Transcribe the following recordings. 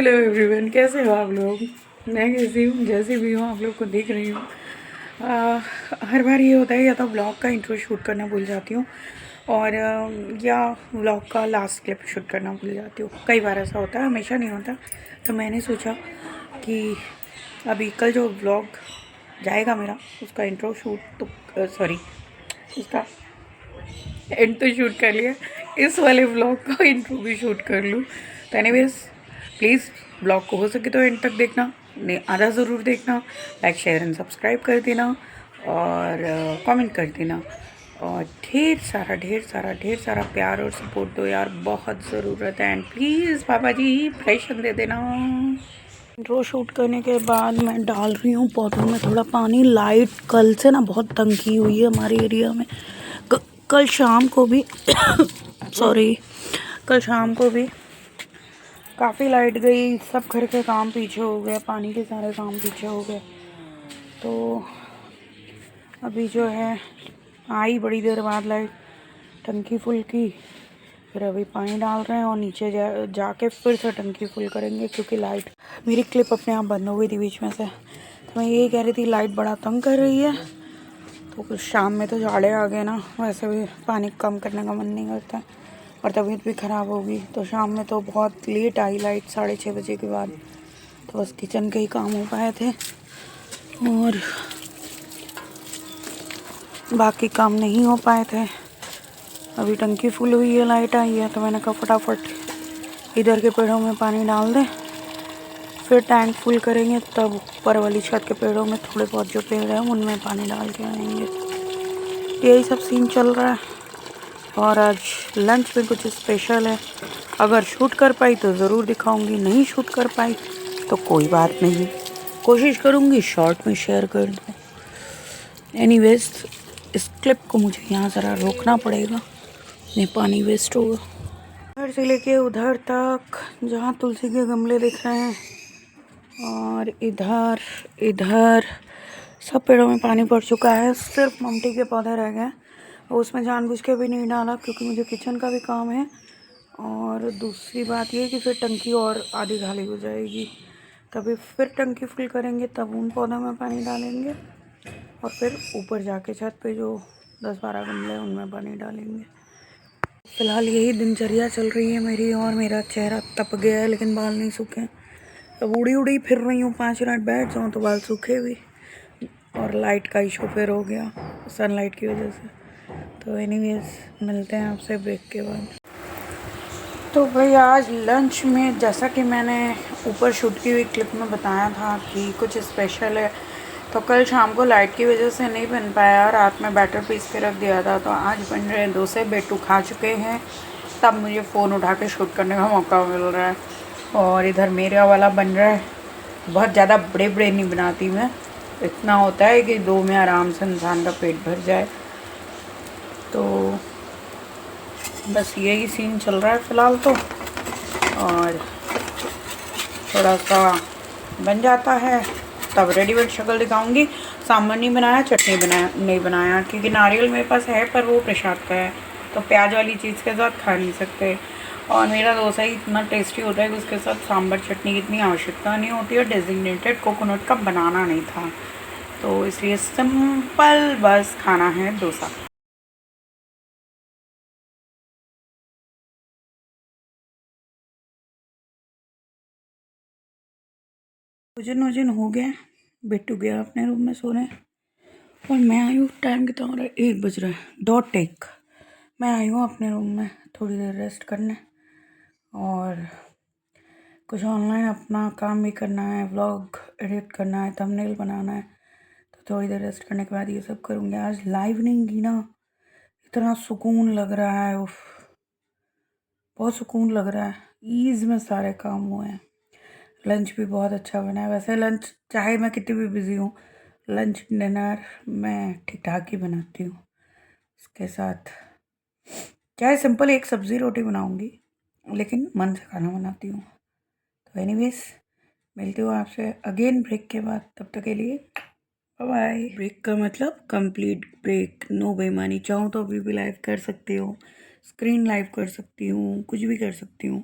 Hello everyone, कैसे हो आप लोग। मैं कैसी हूँ, जैसी भी हूँ आप लोग को देख रही हूँ। हर बार ये होता है या तो ब्लॉग का इंट्रो शूट करना भूल जाती हूँ और या ब्लॉग का लास्ट क्लिप शूट करना भूल जाती हूँ। कई बार ऐसा होता है, हमेशा नहीं होता। तो मैंने सोचा कि अभी कल जो ब्लॉग जाएगा मेरा, उसका इंट्रो शूट तो सॉरी उसका एंड तो शूट कर लिया, इस वाले ब्लॉग का इंट्रो भी शूट कर लूँ। तो एनीवेज, प्लीज़ ब्लॉग को हो सके तो एंड तक देखना, नहीं आधा ज़रूर देखना, लाइक शेयर एंड सब्सक्राइब कर देना और कमेंट कर देना और ढेर सारा प्यार और सपोर्ट दो यार, बहुत ज़रूरत है। एंड प्लीज़ पापा जी प्रेशर दे देना। इंट्रो शूट करने के बाद मैं डाल रही हूँ पौधों में थोड़ा पानी। लाइट कल से ना बहुत तंग की हुई है हमारे एरिया में। कल शाम को भी सॉरी कल शाम को भी काफ़ी लाइट गई, सब घर के काम पीछे हो गए, पानी के सारे काम पीछे हो गए। तो अभी जो है आई बड़ी देर बाद लाइट, टंकी फुल की, फिर अभी पानी डाल रहे हैं और नीचे जाके फिर से टंकी फुल करेंगे क्योंकि लाइट, मेरी क्लिप अपने आप बंद हो गई थी बीच में से। तो मैं यही कह रही थी लाइट बड़ा तंग कर रही है। तो कुछ शाम में तो जाड़े आ गए ना, वैसे भी पानी कम करने का मन नहीं करता और तबीयत भी ख़राब होगी। तो शाम में तो बहुत लेट आई लाइट, 6:30 बजे के बाद। तो बस किचन के ही काम हो पाए थे और बाकी काम नहीं हो पाए थे। अभी टंकी फुल हुई है, लाइट आई है, तो मैंने कहा फटाफट इधर के पेड़ों में पानी डाल दें, फिर टैंक फुल करेंगे, तब ऊपर वाली छत के पेड़ों में थोड़े बहुत जो पेड़ हैं उनमें पानी डाल के आएंगे। यही सब सीन चल रहा है। और आज लंच में कुछ स्पेशल है, अगर शूट कर पाई तो ज़रूर दिखाऊंगी, नहीं शूट कर पाई तो कोई बात नहीं, कोशिश करूंगी शॉर्ट में शेयर कर दूँ। एनीवेज, इस क्लिप को मुझे यहाँ ज़रा रोकना पड़ेगा, नहीं पानी वेस्ट होगा। इधर से लेके उधर तक जहाँ तुलसी के गमले दिख रहे हैं और इधर इधर सब पेड़ों में पानी पड़ चुका है, सिर्फ ममटी के पौधे रह गए। उसमें जानबूझ के भी नहीं डाला क्योंकि मुझे किचन का भी काम है और दूसरी बात ये कि फिर टंकी और आधी खाली हो जाएगी, तभी फिर टंकी फुल करेंगे, तब उन पौधों में पानी डालेंगे और फिर ऊपर जाके छत पे जो 10-12 गमले हैं उनमें पानी डालेंगे। फ़िलहाल यही दिनचर्या चल रही है मेरी और मेरा चेहरा तप गया है लेकिन बाल नहीं सूखे। अब उड़ी फिर रही हूँ, 5 मिनट बैठ जाऊँ तो बाल सूखे भी। और लाइट का इशू फिर हो गया सनलाइट की वजह से। तो एनीवेज मिलते हैं आपसे ब्रेक के बाद। तो भाई आज लंच में जैसा कि मैंने ऊपर शूट की हुई क्लिप में बताया था कि कुछ स्पेशल है, तो कल शाम को लाइट की वजह से नहीं बन पाया, रात में बैटर पीस के रख दिया था। तो आज बन रहे हैं डोसे, बेटू खा चुके हैं, तब मुझे फ़ोन उठा के शूट करने का मौका मिल रहा है। और इधर मेरा वाला बन रहा है, बहुत ज़्यादा बड़े बड़े नहीं बनाती मैं, इतना होता है कि 2 में आराम से इंसान का पेट भर जाए। तो बस यही सीन चल रहा है फ़िलहाल तो। और थोड़ा सा बन जाता है तब रेडीमेड शक्ल दिखाऊंगी। सांभर नहीं बनाया, चटनी नहीं बनाया क्योंकि नारियल मेरे पास है पर वो प्रसाद का है, तो प्याज वाली चीज़ के साथ खा नहीं सकते। और मेरा डोसा ही इतना टेस्टी होता है कि उसके साथ सांभर चटनी की इतनी आवश्यकता नहीं होती है। डेजिग्नेटेड कोकोनट का बनाना नहीं था, तो इसलिए सिंपल बस खाना है डोसा। भोजन वोजन हो गया, बिट्टू गया अपने रूम में सोने और मैं आई हूँ, टाइम कितना हो रहा है, 1 बज रहा है, डॉट टेक। मैं आई हूँ अपने रूम में थोड़ी देर रेस्ट करने और कुछ ऑनलाइन अपना काम भी करना है, व्लॉग एडिट करना है, थंबनेल बनाना है। तो थोड़ी देर रेस्ट करने के बाद ये सब करूँगी। आज लाइव नहीं की ना, इतना सुकून लग रहा है, उफ बहुत सुकून लग रहा है। ईज़ में सारे काम हुए हैं, लंच भी बहुत अच्छा बना है। वैसे लंच चाहे मैं कितनी भी बिज़ी हूँ, लंच डिनर मैं ठीक ठाक ही बनाती हूँ। इसके साथ चाहे सिंपल एक सब्ज़ी रोटी बनाऊँगी लेकिन मन से खाना बनाती हूँ। तो एनीवेज मिलती हूँ आपसे अगेन ब्रेक के बाद, तब तक के लिए बाय बाय। ब्रेक का मतलब कंप्लीट ब्रेक, नो बेईमानी। चाहूँ तो अभी भी लाइव कर सकती हूँ, स्क्रीन लाइव कर सकती हूँ, कुछ भी कर सकती हूँ,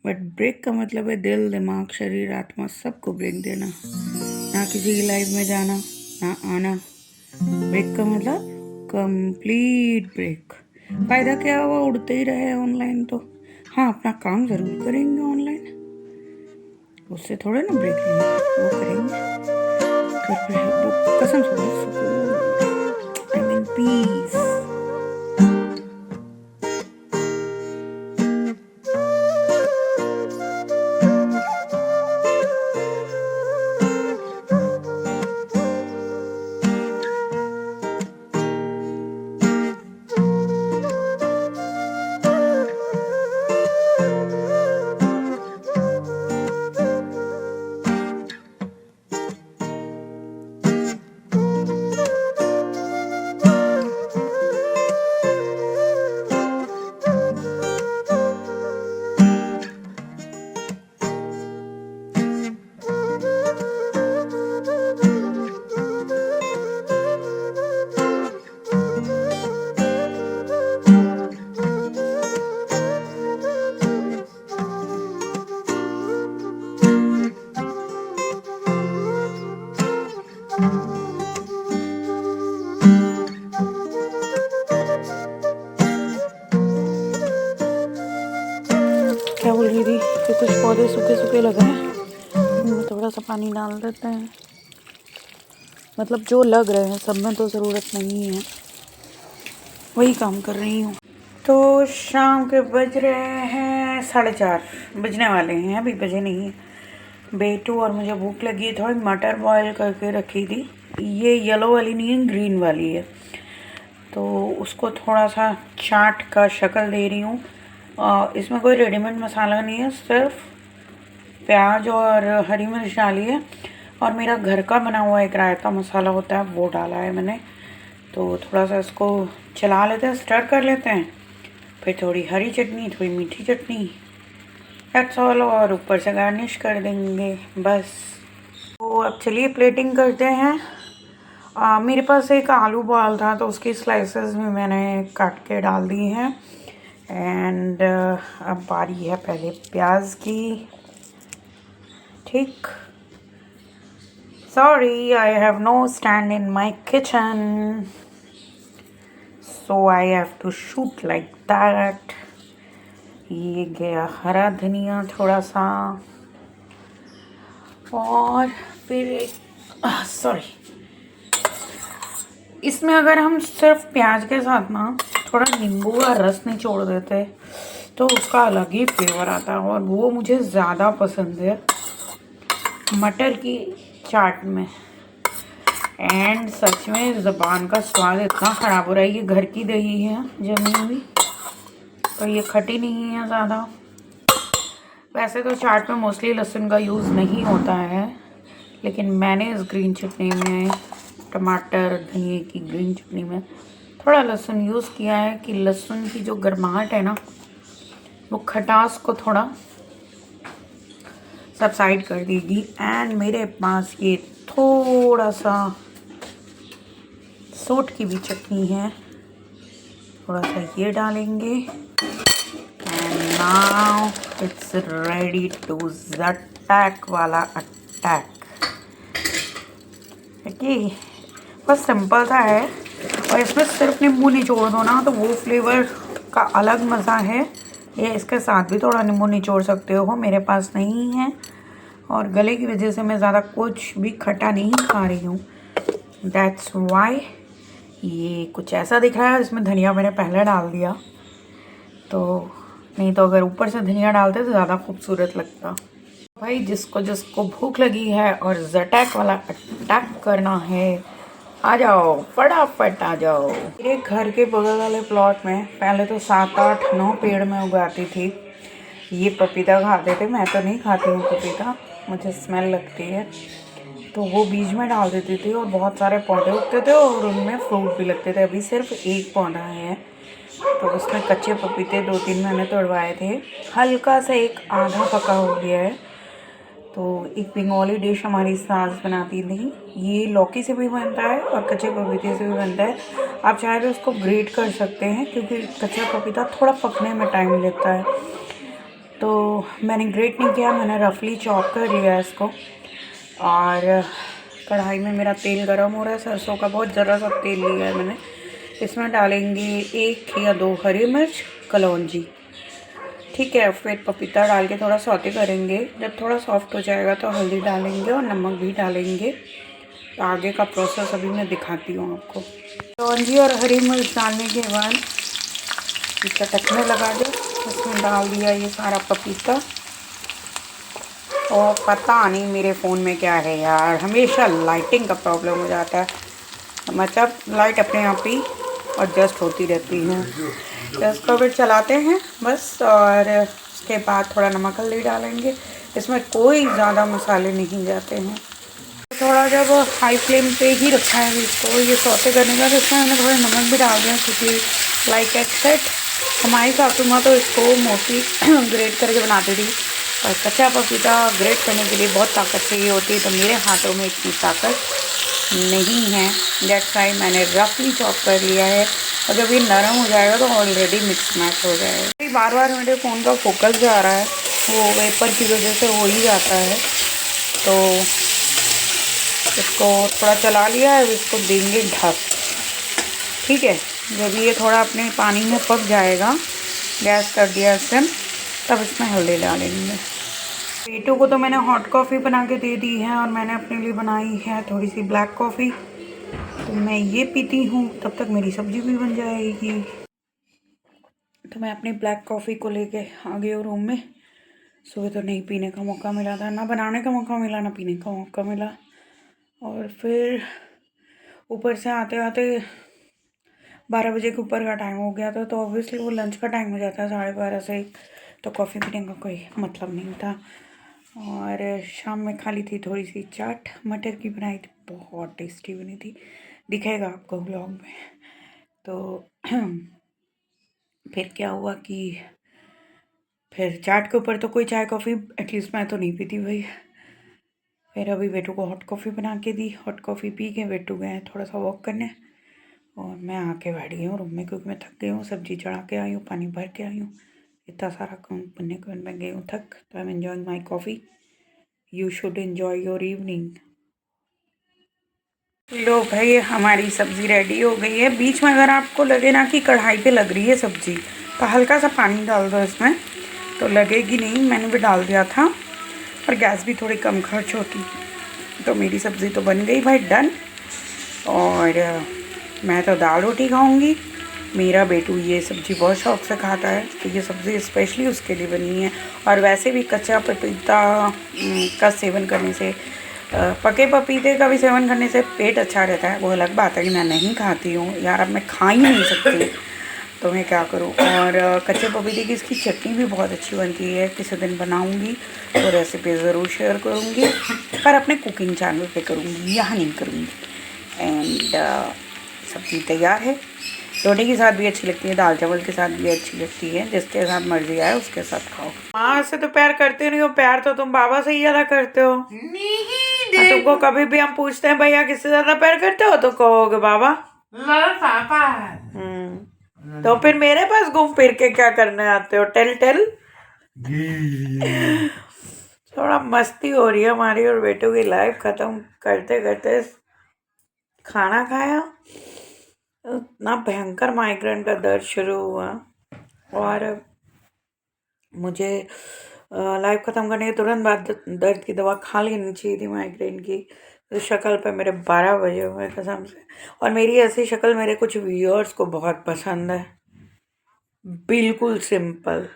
बट ब्रेक का मतलब है दिल, दिमाग, शरीर, आत्मा सबको ब्रेक देना, ना किसी की लाइफ में जाना ना आना। ब्रेक का मतलब कंप्लीट ब्रेक। फायदा क्या हुआ, उड़ते ही रहे ऑनलाइन तो। हाँ, अपना काम जरूर करेंगे ऑनलाइन, उससे थोड़े ना ब्रेक लेंगे, वो करेंगे कसम से सुकून, आई मीन पीस। क्या बोल रही थी कि कुछ पौधे सूखे सूखे लगे हैं, उनमें थोड़ा सा पानी डाल देते हैं। मतलब जो लग रहे हैं सब में तो ज़रूरत नहीं है, वही काम कर रही हूँ। तो शाम के बज रहे हैं 4:30, बजने वाले हैं, अभी बजे नहीं है। बेटू और मुझे भूख लगी है, थोड़ी मटर बॉयल करके रखी थी। ये येलो वाली नहीं है, ग्रीन वाली है, तो उसको थोड़ा सा चाट का शक्ल दे रही हूँ। इसमें कोई रेडीमेड मसाला नहीं है, सिर्फ प्याज और हरी मिर्च डाली है, और मेरा घर का बना हुआ एक रायता मसाला होता है वो डाला है मैंने। तो थोड़ा सा इसको चला लेते हैं, स्टर कर लेते हैं, फिर थोड़ी हरी चटनी, थोड़ी मीठी चटनी, दैट्स ऑल, और ऊपर से गार्निश कर देंगे बस। तो अब चलिए प्लेटिंग करते हैं। मेरे पास एक आलू बॉल था तो उसकी स्लाइसेस भी मैंने काट के डाल दी हैं। एंड अब बारी है पहले प्याज की। ठीक, sorry I have no stand in my kitchen, so I have to shoot like that. ये गया हरा धनिया थोड़ा सा, और फिर सॉरी, इसमें अगर हम सिर्फ प्याज के साथ ना थोड़ा नींबू का रस निचोड़ देते तो उसका अलग ही फ्लेवर आता है, और वो मुझे ज़्यादा पसंद है मटर की चाट में। एंड सच में ज़बान का स्वाद इतना ख़राब हो रहा है। ये घर की दही है जमी हुई, तो ये खटी नहीं है ज़्यादा। वैसे तो चाट में मोस्टली लहसुन का यूज़ नहीं होता है, लेकिन मैंने इस ग्रीन चटनी में, टमाटर धनिए की ग्रीन चटनी में थोड़ा लहसुन यूज़ किया है कि लहसुन की जो गर्माहट है ना, वो खटास को थोड़ा सबसाइड कर देगी। एंड मेरे पास ये थोड़ा सा सूट की भी चटनी है, थोड़ा सा ये डालेंगे। And now it's ready to attack वाला अटैक। ओके, बस सिंपल सा है, और इसमें सिर्फ नींबू निचोड़ दो ना तो वो फ्लेवर का अलग मज़ा है। ये इसके साथ भी थोड़ा नींबू निचोड़ सकते हो, मेरे पास नहीं है, और गले की वजह से मैं ज़्यादा कुछ भी खट्टा नहीं खा रही हूँ, दैट्स वाई ये कुछ ऐसा दिख रहा है। इसमें धनिया मैंने पहले डाल दिया, तो नहीं तो अगर ऊपर से धनिया डालते तो ज़्यादा खूबसूरत लगता। भाई जिसको जिसको भूख लगी है और ज़टैक वाला अटैक करना है, आ जाओ, फटाफट आ जाओ। मेरे घर के बगल वाले प्लॉट में पहले तो 7, 8, 9 पेड़ में उगाती थी। ये पपीता खाते थे, मैं तो नहीं खाती हूँ पपीता, मुझे स्मेल लगती है, तो वो बीज में डाल देती थी और बहुत सारे पौधे उगते थे और उनमें फ्रूट भी लगते थे। अभी सिर्फ एक पौधा है, तो उसमें कच्चे पपीते 2-3 मैंने तोड़वाए थे, हल्का सा एक आधा पका हो गया है। तो एक बंगाली डिश हमारी सास बनाती थी, ये लौकी से भी बनता है और कच्चे पपीते से भी बनता है। आप चाहे तो उसको ग्रेट कर सकते हैं, क्योंकि कच्चा पपीता थोड़ा पकने में टाइम लेता है। तो मैंने ग्रेट नहीं किया, मैंने रफली चॉप कर लिया है इसको। और कढ़ाई में मेरा तेल गरम हो रहा है, सरसों का बहुत ज़रा सा तेल लिया है मैंने। इसमें डालेंगे 1 या 2 हरी मिर्च, कलौंजी, ठीक है। फिर पपीता डाल के थोड़ा सौते करेंगे। जब थोड़ा सॉफ्ट हो जाएगा तो हल्दी डालेंगे और नमक भी डालेंगे। तो आगे का प्रोसेस अभी मैं दिखाती हूँ आपको। कलौंजी और हरी मिर्च डालने के बाद चटकने लगा दो। उसमें डाल दिया ये सारा पपीता। और पता नहीं मेरे फ़ोन में क्या है यार, हमेशा लाइटिंग का प्रॉब्लम हो जाता है। मतलब लाइट अपने आप ही एडजस्ट होती रहती है। तो इसको फिर चलाते हैं बस। और उसके बाद थोड़ा नमक हल्दी डालेंगे। इसमें कोई ज़्यादा मसाले नहीं जाते हैं। थोड़ा जब हाई फ्लेम पे ही रखा है इसको ये सौते करने का, तो इसमें मैंने थोड़ा नमक भी डाल दिया, क्योंकि लाइक एट सेट हमारी सासू माँ तो इसको मोस्टली ग्रेट करके बनाती थी। और कच्चा पपीता ग्रेट करने के लिए बहुत ताकत चाहिए होती है, तो मेरे हाथों में इतनी ताकत नहीं है। दैट्स वाई मैंने रफली चॉप कर लिया है। और जब ये नरम हो जाएगा तो ऑलरेडी मिक्स मैच हो जाएगा। बार बार मेरे फ़ोन का फोकस जा रहा है, वो वेपर की वजह से हो ही जाता है। तो इसको थोड़ा चला लिया है, इसको देंगे ढक, ठीक है। जब ये थोड़ा अपने पानी में पक जाएगा, गैस कर दिया सिम, तब इसमें हल्दी डालेंगे। बेटू को तो मैंने हॉट कॉफ़ी बना के दे दी है, और मैंने अपने लिए बनाई है थोड़ी सी ब्लैक कॉफ़ी। तो मैं ये पीती हूँ, तब तक मेरी सब्जी भी बन जाएगी। तो मैं अपनी ब्लैक कॉफ़ी को लेके आ गई हूँ रूम में। सुबह तो नहीं पीने का मौका मिला था, ना बनाने का मौका मिला, ना पीने का मौका मिला। और फिर ऊपर से आते आते 12 बजे के ऊपर का टाइम हो गया था। तो ऑब्वियसली वो लंच का टाइम हो जाता है 12:30 से 1, तो कॉफ़ी पीने का कोई मतलब नहीं था। और शाम में खा ली थी थोड़ी सी चाट, मटर की बनाई थी, बहुत टेस्टी बनी थी, दिखेगा आपको व्लॉग में। तो फिर क्या हुआ कि फिर चाट के ऊपर तो कोई चाय कॉफ़ी एटलीस्ट मैं तो नहीं पीती भाई। फिर अभी बेटू को हॉट कॉफ़ी बना के दी, हॉट कॉफ़ी पी के बेटू गए थोड़ा सा वॉक करने, और मैं आके बैठ गई हूँ रूम में, क्योंकि मैं थक गई हूँ। सब्जी चढ़ा के आई हूँ, पानी भर के आई हूँ, इतना सारा काम करने के बाद मैं गई हूँ थक। तो I am enjoying my coffee. You should enjoy your evening. लो भाई, हमारी सब्ज़ी रेडी हो गई है। बीच में अगर आपको लगे ना कि कढ़ाई पे लग रही है सब्ज़ी, तो हल्का सा पानी डाल दो इसमें, तो लगेगी नहीं। मैंने भी डाल दिया था, और गैस भी थोड़ी कम खर्च होती। तो मेरी सब्ज़ी तो बन गई भाई, डन। और मैं तो दाल रोटी खाऊंगी। मेरा बेटू ये सब्ज़ी बहुत शौक़ से खाता है, तो ये सब्ज़ी स्पेशली उसके लिए बनी है। और वैसे भी कच्चा पपीता का सेवन करने से, पके पपीते का भी सेवन करने से पेट अच्छा रहता है। वो अलग बात है कि मैं नहीं खाती हूँ यार, अब मैं खा ही नहीं सकती, तो मैं क्या करूँ। और कच्चे पपीते की इसकी चटनी भी बहुत अच्छी बनती है। किसी दिन बनाऊँगी तो रेसिपी ज़रूर शेयर करूँगी, पर अपने कुकिंग चैनल पे करूँगी, यहाँ नहीं करूँगी। एंड सब्ज़ी तैयार है। रोटी के साथ भी अच्छी लगती है, दाल चावल के साथ भी अच्छी लगती है, जिसके साथ मर्जी आए उसके साथ खाओ। माँ से तो प्यार करते नहीं हो, प्यार तो तुम बाबा से ही ज़्यादा करते हो। नहीं, तुमको कभी भी हम पूछते हैं भैया किससे ज़्यादा प्यार करते हो, तो कहोगे बाबा। पापा। तो फिर मेरे पास घूम फिर के क्या करने आते हो? Tell tell. थोड़ा मस्ती हो रही है हमारी और बेटों की। लाइफ ख़त्म करते करते खाना खाया, इतना भयंकर माइग्रेन का दर्द शुरू हुआ, और मुझे लाइफ ख़त्म करने के तुरंत बाद दर्द की दवा खा लेनी चाहिए थी माइग्रेन की। तो शक्ल पे मेरे 12 बजे हुए कसम से। और मेरी ऐसी शक्ल मेरे कुछ व्यूअर्स को बहुत पसंद है, बिल्कुल सिंपल।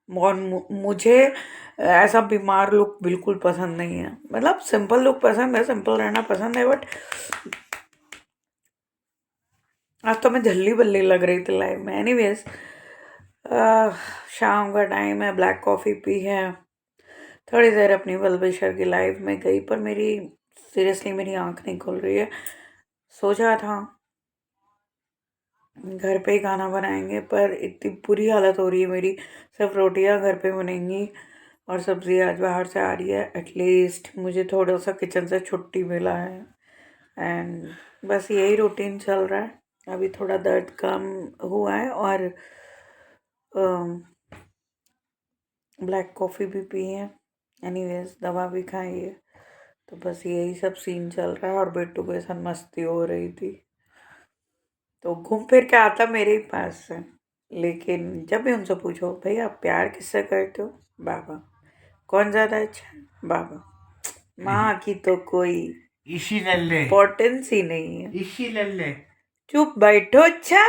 और मुझे ऐसा बीमार लुक बिल्कुल पसंद नहीं है। मतलब सिंपल लुक पसंद है, सिंपल रहना पसंद है, बट आज तो मैं झल्ली बल्ली लग रही थी लाइफ में। एनीवेज, शाम का टाइम है, ब्लैक कॉफ़ी पी है, थोड़ी देर अपनी वेलविशर की लाइफ में गई, पर मेरी सीरियसली मेरी आंख नहीं खुल रही है। सोचा था घर पे ही खाना बनाएंगे, पर इतनी बुरी हालत हो रही है मेरी, सिर्फ रोटियां घर पे बनेंगी और सब्ज़ी आज बाहर से आ रही है। एटलीस्ट मुझे थोड़ा सा किचन से छुट्टी मिला है, एंड बस यही रूटीन चल रहा है। अभी थोड़ा दर्द कम हुआ है, और ब्लैक कॉफ़ी भी पी है, एनीवेज दवा भी खाई है। तो बस यही सब सीन चल रहा है और बेटू के साथ मस्ती हो रही थी। तो घूम फिर के आता मेरे ही पास से, लेकिन जब भी उनसे पूछो भैया आप प्यार किससे करते हो, बाबा। कौन ज़्यादा अच्छा है, बाबा। माँ की तो कोई इसी लल्ले इम्पोर्टेंस ही नहीं है। इसी लल्ले चुप बैठो। अच्छा